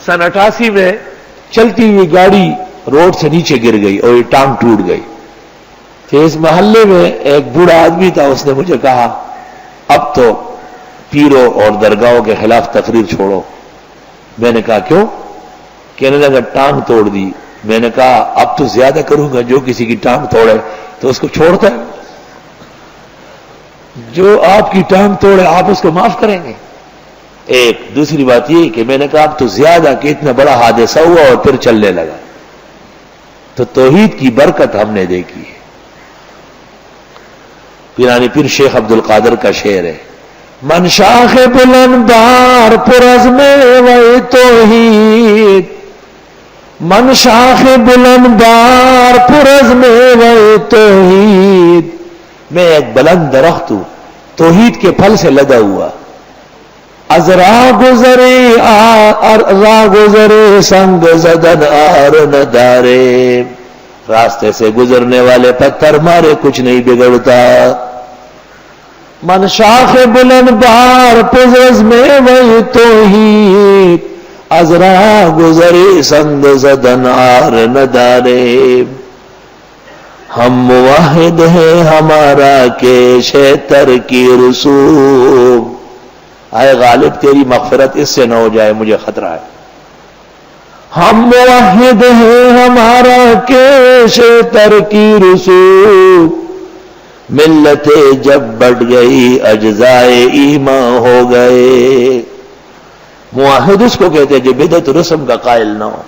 سن 88 میں چلتی ہوئی گاڑی روڈ سے نیچے گر گئی اور یہ ٹانگ ٹوٹ گئی. تو اس محلے میں ایک بوڑھا آدمی تھا, اس نے مجھے کہا اب تو پیروں اور درگاہوں کے خلاف تقریر چھوڑو. میں نے کہا کیوں؟ کہنے لگا ٹانگ توڑ دی. میں نے کہا اب تو زیادہ کروں گا, جو کسی کی ٹانگ توڑے تو اس کو چھوڑتا ہے, جو آپ کی ٹانگ توڑے آپ اس کو معاف کریں گے. ایک دوسری بات یہ کہ میں نے کہا اب تو زیادہ کہ اتنا بڑا حادثہ ہوا اور پھر چلنے لگا. تو توحید کی برکت ہم نے دیکھی ہے. پیرانی پیر شیخ عبد القادر کا شعر ہے, من شاخ بلند بار پر عزم و توحید, من شاخ بلند بار پر عزم و توحید. میں ایک بلند درخت ہوں توحید کے پھل سے لدا ہوا. از راہ گزرے سنگ زدن آر ندارے, راستے سے گزرنے والے پتھر مارے کچھ نہیں بگڑتا. من شاخ بلند بار پزرز میں وہی توحید, از راہ گزرے سنگ زدن آر ندارے. ہم موحد ہیں ہمارا کیش ہے ترکی رسوم. آئے غالب تیری مغفرت اس سے نہ ہو جائے, مجھے خطرہ ہے. ہم موحد ہیں ہمارا کیش ترکی رسوم, ملتیں جب بڑھ گئی اجزائے ایمان ہو گئے. موحد اس کو کہتے ہیں جو بدعت رسم کا قائل نہ ہو.